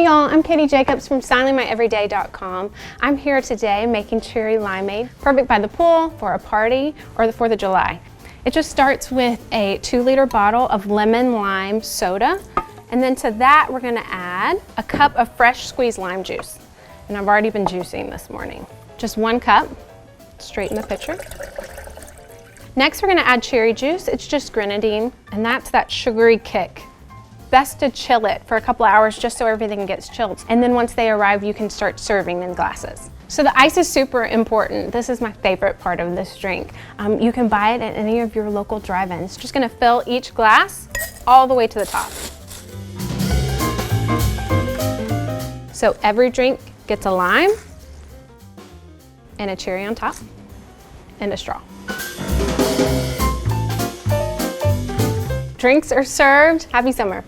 Hey y'all, I'm Katie Jacobs from stylingmyeveryday.com. I'm here today making cherry limeade, perfect by the pool, for a party, or the 4th of July. It just starts with a 2-liter bottle of lemon lime soda, and then to that we're gonna add a cup of fresh squeezed lime juice. And I've already been juicing this morning. Just 1 cup, straight in the pitcher. Next we're gonna add cherry juice. It's just grenadine, and that's that sugary kick. Best to chill it for a couple hours just so everything gets chilled. And then once they arrive, you can start serving in glasses. So the ice is super important. This is my favorite part of this drink. You can buy it at any of your local drive-ins. Just gonna fill each glass all the way to the top. So every drink gets a lime and a cherry on top and a straw. Drinks are served. Happy summer.